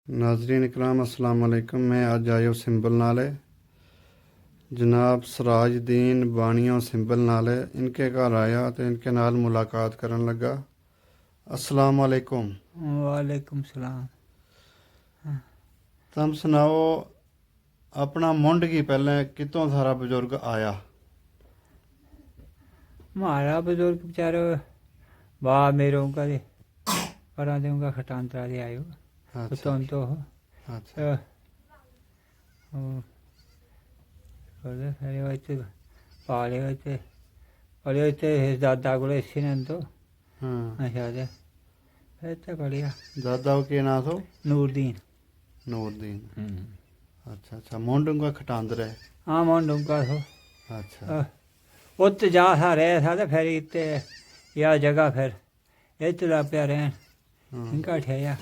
नाजरीन इकराम अस्सलाम वालेकुम। मैं आज आयो सिंबल नाले जनाब सराजदीन बानियों सिंबल नाले इनके घर आया तो इनके नाल मुलाकात करन लगा। अस्सलाम वालेकुम। वालेकुम सलाम। तुम सुनाओ अपना मुंड की पहले कितों सारा बुजुर्ग आया? हमारा बुजुर्ग बेचारे बाप मेरों का दे परा दूंगा खटांतरा दे आयो तो अच्छा तुम तो हो अच्छा फिर बच्चे पाले बच्चे पढ़े बच्चे दादा को इसी ने तो हाँ अच्छा दे फिर तो पढ़िया दादा को के नाम थो? नूरदीन। नूरदीन। अच्छा अच्छा मुंड उनका खटांदर है। हाँ मोन डूंगा थो अच्छा उत जा सा रहे था तो फिर इतने यह जगह फिर इत ला पे रहन हाँ इनका ठहया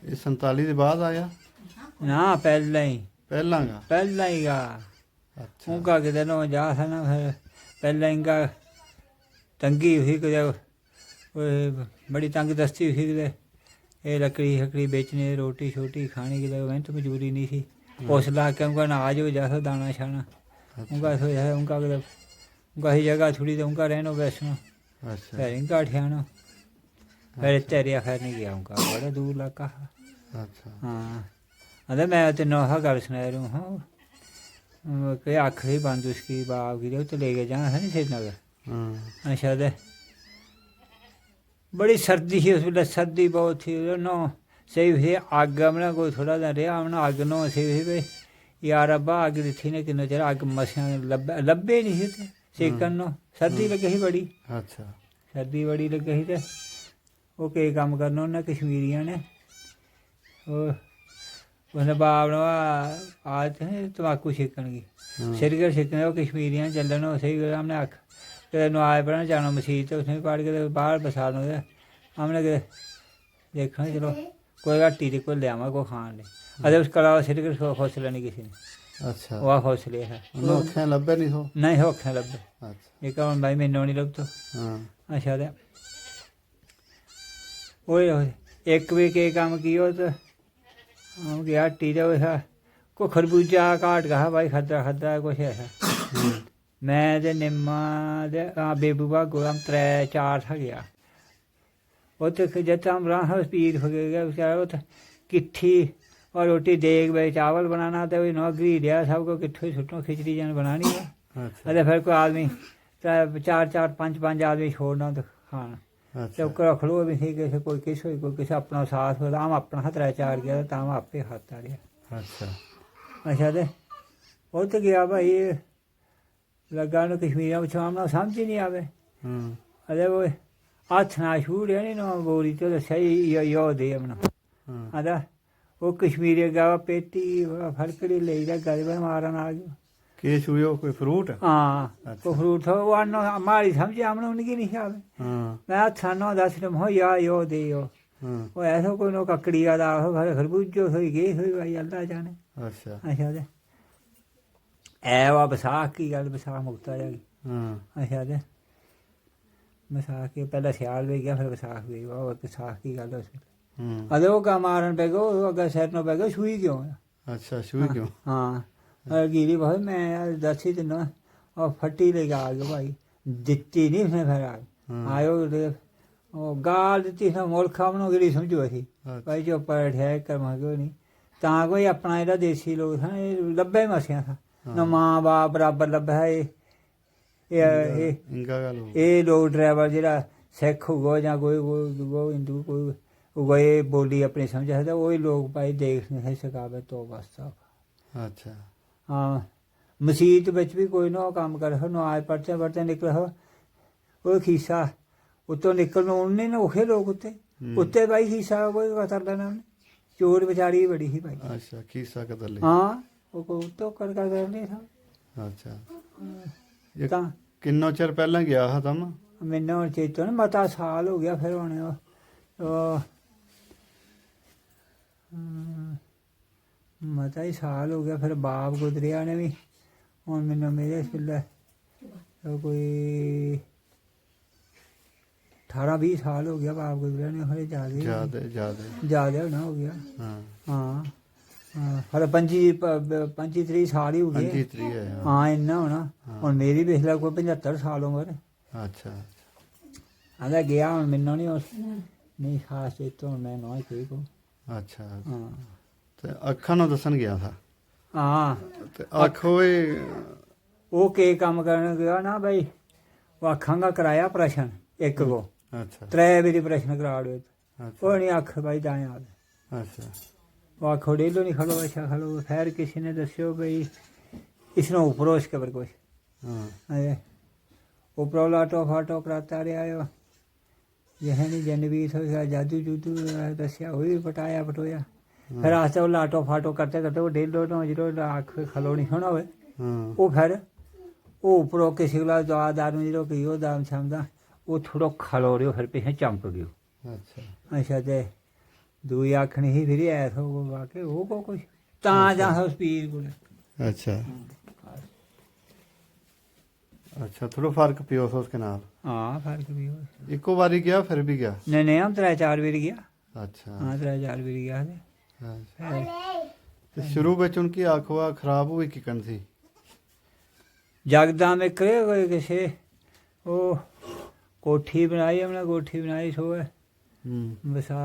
ये 47 के बाद आया? ना पहले ही गा अच्छा उनका किधर नो जा था ना फिर पहले इनका तंगी हुई कि बड़ी तंग दस्ती हुई कि ये लकड़ी शकड़ी बेचने रोटी शोटी खाने की वहीं तो मजबूरी नहीं थी उस ला के उनका अनाज हो जाता दाना शाना उनका तो है उनका उनका ही जगह थोड़ी तो उनका रहना बैठना अच्छा फिर इनका ठियाना फिर तेरिया फिर नहीं गया उनका बड़ा दूर इलाका अच्छा हाँ अरे मैं तेन हा गल सुना रहा हाँ कि अख ही बंद उसकी बाप की तो ले के जाना था नहीं श्रीनगर। हाँ अच्छा तो बड़ी सर्दी थी उस वेले सर्दी बहुत थी नो सही थी अग हमने कोई थोड़ा दिन रहा हमने अग नो सही थी भाई यार अब्बा अग दिखी ने किन्ना चिर अग मसियां लब्भे नहीं थे सेकन नो सर्दी लगे ही बड़ी अच्छा सर्दी बड़ी लगे ही तो वो केह् कम्म करना उन्हें कश्मीरियां ने उसने बाप ने आज तम्बाकू छिकन की सिरगर छिकने वो कश्मीरियां चलन वो सही हमने आख कि नमाज पढ़ने जाना मसीत तो उसने पढ़ के बाहर बसाना हमने कि देखना चलो कोई हट्टी थी कोई लियावा कोई खान ले अरे उसके अलावा सिरगर हौसला नहीं किसी ने अच्छा वह हौसले है अखें लब्भे नहीं हो? नहीं होखे लब्भे अच्छा एक हम भाई मैनू नहीं लभतो हाँ अच्छा तो वो एक भी के कम्म किया तो हम गया हट्टी तो ऐसा कोई खरबूजा घाट कहा भाई खद्दा कुछ ऐसा मैं ते निम्मा ते हाँ बेबू भागो हम 3-4 था गया उत्थे जब हम रहा पीर फके गया बेचारा उत्थे किट्ठी और रोटी देग भाई चावल बनाना तो नौकरी लिया सब को किट्ठो ही सुटो खिचड़ी जन बनानी है अच्छा अरे फिर कोई आदमी 4-5 आदमी छोड़ना तो खाना अच्छा तो रखड़ो भी थी किसी कोई किस होई कोई किसी अपना साथ हो हम अपना हाथ 3-4 गया तो हम आपे खाता रहा। अच्छा अच्छा तो वो तो गया भाई लगा ना कश्मीर में छामना समझ ही नहीं आवे हाँ अरे वो हथ ना छूड़े नहीं ना बोरी तो सही यो दे अपना हाँ अदा वो कश्मीरी गवा पेटी फड़कड़ी ले जा गरीब मारन आ गया के छुयो कोई फ्रूट? हाँ अच्छा। को फ्रूट था वो अन्न हमारी समझे हमने उनकी नहीं आवे हाँ मैं हथ ना दस रहा हो या यो दे यो हाँ वो ऐसा कोई नो ककड़ी का दाल हो खरबूजो हुई गई हुई भाई अल्लाह जाने। अच्छा अच्छा ते ऐ वा बसाख की गल बसाख मुकता जाएगी। हाँ अच्छा ते बसाख की पहले स्याल भी गया फिर बसाख भी हुआ और बसाख की गल उस अरे वो का मारन पे गो अगर सैर नो पे गो छुई क्यों है अच्छा छुई क्यों? हाँ गिरी भाई मैं यार दस ही दिन और फट्टी लेके आ गया भाई दित्ती नहीं उसने फिर आयो वो गाल दित्ती उसने मुल्खा मनो गिरी समझो असी भाई जो पर ठहर कर मांगो नहीं तां कोई अपना जेह्ड़ा देसी लोग था लब्भे मसियां था ना मां बाप बराबर लब्भा है इंगा गल हो ये लोग ड्राइवर जेह्ड़ा सिख होगा जां कोई हिंदू कोई उगा ये बोली अपनी समझ सकदा वही लोग भाई देख नहीं सकावे तो बस अच्छा हाँ मसीत बिच भी कोई ना कम्म करे हो नमाज पढ़ते निकले हो वो खीसा उत्तों निकलन उन्ने ना औखे लोग उत्ते भाई खीसा कोई कतर लेना उन्हें चोर बेचारी बड़ी ही भाई। अच्छा खीसा कदर ले हाँ वो को उत्तों कर नहीं था अच्छा ये तां किन्नो चिर पहले गया हा तुम? मैंने हूँ चेतो ना मता साल हो गया फिर होने मता ही साल हो गया फिर बाप गुजरिया ने भी हूँ मैंने मेरे इस वेल्ले कोई 18-20 ਸਾਲ ਹੋ ਗਿਆ ਬਾਪ ਗੁਜ਼ਰਿਆ ਨੇ, ਹਲੇ ਜ਼ਿਆਦਾ ਜਿਆਦੇ ਹੋਣਾ ਹੋ ਗਿਆ। ਹਾਂ ਹਾਂ ਹਾਂ, ਹਲੇ 25-30 ਸਾਲ ਹੀ ਹੋ ਗਏ। 25 ਹੈ ਹਾਂ ਇੰਨਾ ਹੋਣਾ। ਹੁਣ ਮੇਰੀ ਵੇਖ ਲੈ ਕੋਈ 75 ਸਾਲ ਉਮਰ। ਅੱਛਾ ਆਂਦਾ ਗਿਆ ਹੁਣ ਮੈਨੂੰ ਨਹੀਂ ਉਸ ਨਹੀਂ ਖਾਸ ਚੇਤੋਂ, ਹੁਣ ਮੈਂ ਨਾ ਠੀਕ ਹੋ। ਅੱਛਾ ਹਾਂ ਤੇ ਅੱਖਾਂ ਨੂੰ ਦੱਸਣ ਗਿਆ ਥਾ ਹਾਂ, ਤੇ ਅੱਖ ਹੋਏ ਉਹ ਕੀ ਕੰਮ ਕਰਨ ਗਿਆ ਨਾ ਬਈ, ਉਹ ਅੱਖਾਂ ਦਾ ਕਰਾਇਆ ਪ੍ਰਸ਼ਨ ਇੱਕ ਕੋ ਅੱਛਾ 3 ਵਾਰੀ ਪ੍ਰਸ਼ਨ ਕਰਾ ਲਏ। ਅੱਛਾ ਉਹ ਨਹੀਂ ਅੱਖ ਬਾਈ ਦਾएं ਆ ਅੱਛਾ वो आखो डेलो नहीं खड़ो, अच्छा खड़ो। खैर किसी ने दस्यो भाई इसने ऊपरों इसके पर कुछ ਹਾਂ अरे ऊपरों लाटो फाटो कराता रहा हो, यह नहीं जनवीर हो गया, जादू जूदू दस्या वो भी पटाया पटोया। फिर आस्ते वो लाटो फाटो करते करते वो डेलो तो जो आँख खलो नहीं होना हुए ਹਾਂ वो फिर वो ऊपरों किसी को दवा दारू जो पियो दाम शामदा वो थोड़ा खलो रहे फिर पीछे चमक गयो। ਅੱਛਾ अच्छा ते दूई अख नहीं फिर ऐसा वो वाके वो को कुछ तां जा उस पीर को ਅੱਛਾ ਅੱਛਾ ਥੋੜਾ ਫਰਕ ਪਿਓ ਉਸ ਕੇ ਨਾਲ हाँ फर्क भी हो। ਇੱਕੋ ਵਾਰੀ ਗਿਆ ਫਿਰ ਵੀ ਗਿਆ नहीं नहीं हम 3-4 बार गया। ਅੱਛਾ हाँ 3-4 बार गया थे। ਹਾਂ। ਤੇ ਸ਼ੁਰੂ ਵਿੱਚ ਉਨਕੀ ਅੱਖ ਵਾ ਖਰਾਬ ਹੋਈ ਕਿਕਣ ਸੀ जगदा में करे कोई किसे वो कोठी बनाई हमने, कोठी बनाई सो है ਹੂੰ बसा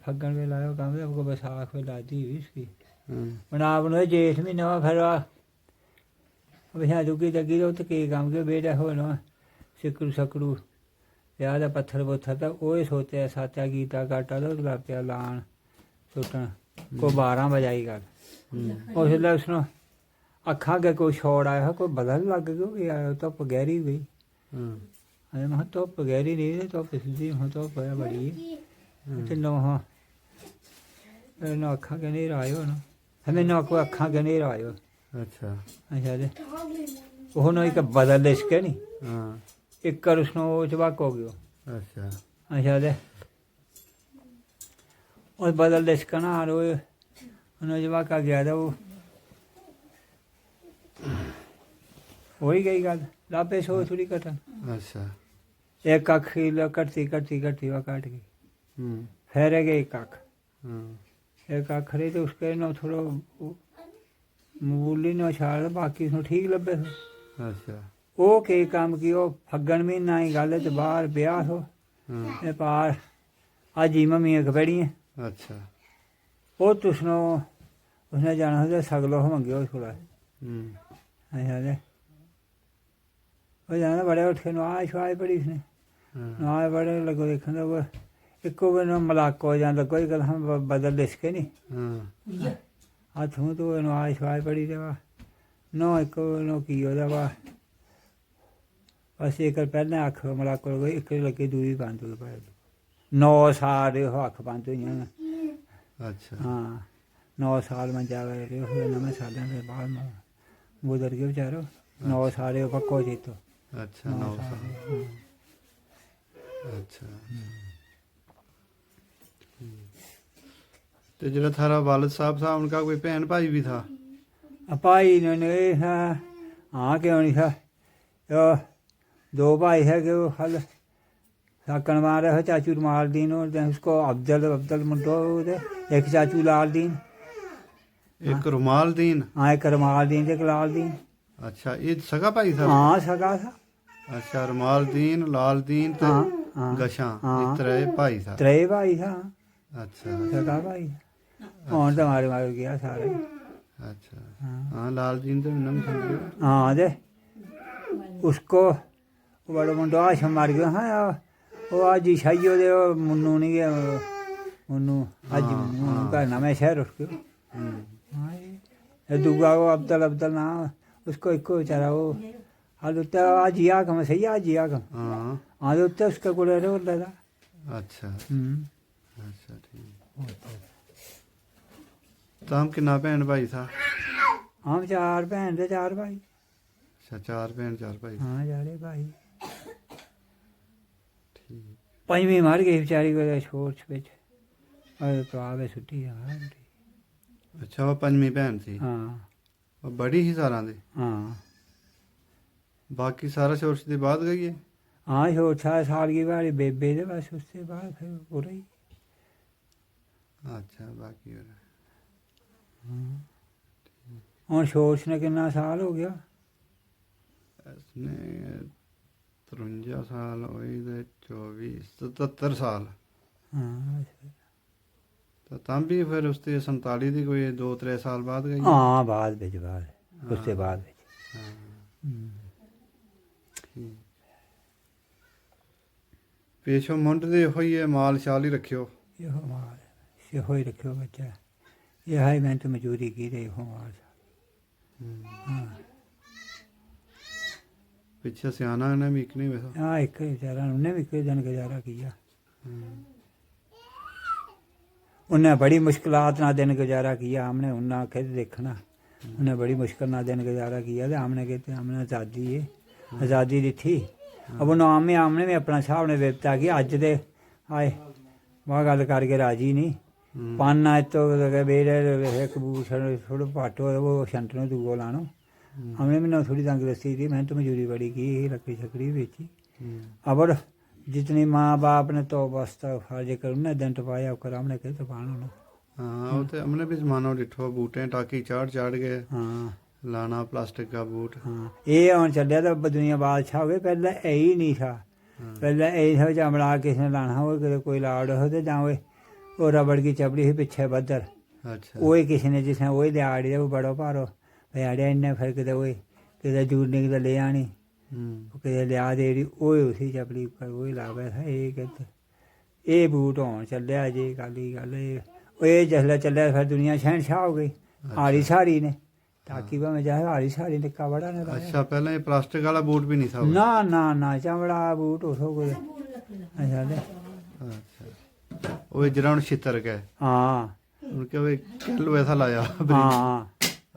फगन में लायो काम से हमको बसाख में लादी हुई इसकी ਹਾਂ बना बनो जेठ महीना फिर बिछा दुगी लगी रहो तो के काम के बेटा हो ना सिकड़ू सकड़ू याद है पत्थर पुत्थर तक वो सोते हैं साचा गीता काटा तो गुलाबिया लान सुटन को 12 बजाई कर उस वेले उसनो अखा के कोई छोड़ आया कोई बदल लग गयो यार धुप गहरी गई। ਹਾਂ अरे मैं धुप गहरी नहीं थी धुप सीधी मैं धुप है बड़ी ते नो हाँ नो अखा के नहीं आयो ना हमें नो को अखा के नहीं आयो। ਅੱਛਾ अच्छा ते वो नो एक बदल इसके नहीं ਹਾਂ एक कर उसनो चबाक हो गयो। ਅੱਛਾ अच्छा ते और बदल इसका ना और वो जवाका गया था वो हो ही गई गल लापे सो थोड़ी कटन ਅੱਛਾ एक अख कटती कटती कटती वह काट गई ਹੂੰ फिर गई एक अख ਹਾਂ एक अख रही तो उसके ना थोड़ा मूली ना छाड़ बाकी उसको ठीक लगे थे। ਅੱਛਾ वो के काम की वो फग्गन महीना ही गल तो बाहर ब्याह हो ਹਾਂ पार अज ही मम्मी एक बड़ी है ਅੱਛਾ वो तुसनो उसने जाना था सगलो मंगे उस को ਹੂੰ अच्छा ते वो जाना बड़े उठ के नवाज शवाज पड़ी उसने ਹਾਂ नवाज बड़े लगो देखने वो इको भी मलाको जान लगो ही गल हम बदल दिसके नहीं ਹਾਂ हाथ हूँ तो नवाज शवाज पड़ी थे वाह नो इको नो की ओदा वाह बस एक पहले अख मलाको गई एक लगे दूई बंद हो गई 9 साल अख बंद हुई ਅੱਛਾ हाँ 9 साल में जा रहे हो नवे साल के बाद में गुजर गए बेचारो 9 साल पक्को जीतो ਅੱਛਾ 9 ਸਾਲ ਅੱਛਾ ਤੇ ਜਿਹੜਾ थारा वालिद साहब था उनका कोई बहन भाई भी था भाई ने हाँ क्यों नहीं था यो 2 भाई है कि वो हल साकन मारे है चाचू रुमालदीन और उसको अब्दुल मुंडो एक चाचू लालदीन एक रुमाल दीन हाँ एक रुमालदीन एक लालदीन अच्छा ये सगा भाई था हाँ सगा था अच्छा रुमाल दीन लाल दीन ते हाँ हाँ गशां हाँ। इस तरह भाई था 3 भाई था अच्छा सगा भाई और तो मारे गया सारे अच्छा हाँ हाँ लाल दीन तो नाम समझो हाँ दे उसको वो बड़ा मुंडो आशम मार गया हाँ वो आज ही शाइयो दे वो मुन्नू नहीं गया मुन्नू आज का नाम है शहर उसको हाँ ये दूगा वो अब्दुल नाम उसको एक को बेचारा वो हाल उत्ते आज ही आगम सही आज ही आगम हाँ हाँ तो उत्ते उसका कोड़े रे बोल रहा अच्छा था अच्छा ठीक तो हम कितना भैन भाई था हम 4 भैन थे 4 भाई अच्छा 4 भैन 4 भाई हाँ जारे भाई ठीक 5वीं मर गई बेचारी को छोड़ बिच और तो आवे छुट्टी हाँ अच्छा वो 5वीं भैन थी हाँ वो बड़ी ही सारा दी हाँ बाकी सारा शोरश दी बात गई है हाँ छोटा साल की बारी बेबे थे बस उसके बाद फिर पूरा ही अच्छा बाकी हो रहा हूँ छोट ने कितना साल हो गया इसने 53 साल होई ते 24 77 साल हाँ तो तब भी फिर उसकी 47 की कोई 2-3 साल बाद गई हाँ बाद बिच बाद उसके बाद बिच ठीक पेशो मुंड दे होई है माल शाल ही रखियो ਇਹੋ ਮਾਲ ਇਹੋ ਹੀ ਰੱਖਿਓ ਬੱਚਾ ਇਹ ਹੈ ਮਿਹਨਤ ਮਜ਼ਦੂਰੀ ਕੀ ਤੇ ਇਹੋ ਮਾਲ ਹਾਂ ਪਿੱਛੇ ਸਿਆਣਾ ਨੇ ਵੀ ਇੱਕ ਨਹੀਂ ਵੈਸਾ ਆ ਇੱਕ ਵਿਚਾਰਾ ਉਹਨੇ ਵੀ ਕੋਈ ਦਿਨ ਗੁਜ਼ਾਰਾ ਕੀਤਾ ਉਹਨੇ ਬੜੀ ਮੁਸ਼ਕਲਾਤ ਨਾਲ ਦਿਨ ਗੁਜ਼ਾਰਾ ਕੀਤਾ हमने उन्ना खुद देखना उन्हें बड़ी मुश्किल ਨਾਲ दिन गुजारा किया तो हमने कहते हमने आज़ादी है आज़ादी दी थी अब उन्होंने हमने भी अपना हिसाब ने व्यवस्था की अज दे आए वह गल करके राजी नहीं पाना तो बेरे एक थोड़ा पाटो वो छंटनो दूगो लानो हमने भी ना थोड़ी तंगदस्ती थी मेहनत मजदूरी बड़ी की लकड़ी छकड़ी बेची अब जितनी माँ बाप ने तो बस फर्ज कर उन्हें दिन टपाया कर हमने कहे तो पाना ना हाँ वो तो हमने भी जमानो डिठो बूटे टाकी चाड़ गए हाँ लाना प्लास्टिक का बूट हाँ ये हम चलिया तो दुनिया बादशाह हो गए पहले यही नहीं था पहले यही था चमड़ा किसी ने लाना हो कोई लाड़ हो तो जाओ वो रबड़ की चपड़ी ही पीछे बदर अच्छा वही किसी ने जिसने वही लिया वो बड़ो भारो आड़िया इन्ने फिर किते वही किते जूरनी किते ले आनी किते लिया देड़ी वही उसी चपड़ी पर वही ला बैठा ये कहते ये बूट होन चलिया जी गल ही गल ये जिसले चलिया फिर दुनिया शहनशाह हो गई हारी सारी ने ताकि भावें जाए हारी सारी निक्का बड़ा ने लाया। अच्छा पहले ये प्लास्टिक वाला बूट भी नहीं था वो? ना ना ना चमड़ा बूट उसो कोई अच्छा दे अच्छा वो जरा छितर के हाँ उनके वो किलो ऐसा लाया हाँ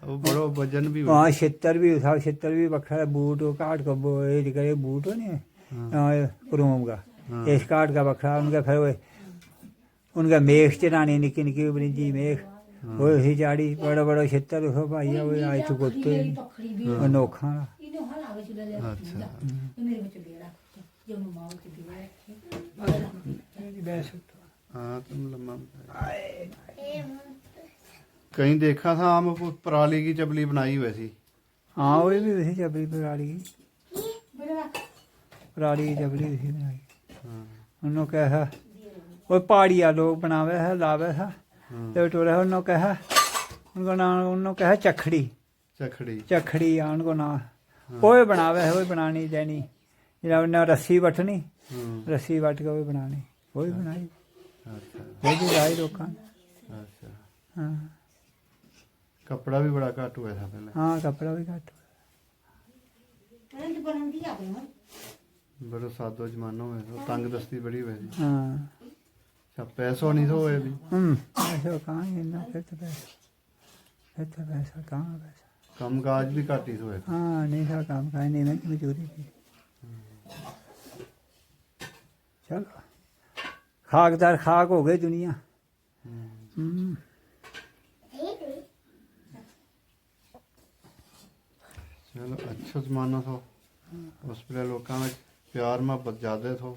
वो बड़ो वजन भी हाँ छितर भी था छितर भी बखरा बूट वो काट का करे बूट हो नहीं क्रोम का इस काट का बखरा उनका फिर वो उनका मेख चढ़ानी निकी निकी बरिंजी मेख वो उसी चाड़ी बड़ा बड़ा छितर उसो भाई वो आज तो कुत्ते नोखा अच्छा हाँ तुम लम्बा कहीं देखा था हम वो पराली की चपली बनाई हुई थी हाँ वो भी उसी चपली पराली की पराली की चपली उसी बनाई उन्होंने कहा वो पहाड़िया लोग बनावे है लावे है तो टोरे उन्होंने कहा उनको नाम उन्होंने कहा चखड़ी चखड़ी चखड़ी आ उनको नाम वो बनावे है वो बनानी देनी जरा उन्हें रस्सी बटनी रस्सी बट के वो बनानी वो भी बनाई अच्छा वो भी लाई लोगों ने अच्छा हाँ कपड़ा भी बड़ा घट हुआ था पहले हाँ कपड़ा भी घट बड़ा सादो जमानो में तंग दस्ती बड़ी हुई थी हाँ अच्छा पैसों नहीं तो हुए भी पैसा कहाँ ही इतना फिर तो पैसा कहाँ पैसा कम काज भी घट ही हुए हाँ नहीं था काम का नहीं मैं मजदूरी की चलो खाकदार खाक हो गई दुनिया चलो अच्छा जमाना था उस वे लोगों में प्यार मोहब्बत ज्यादा था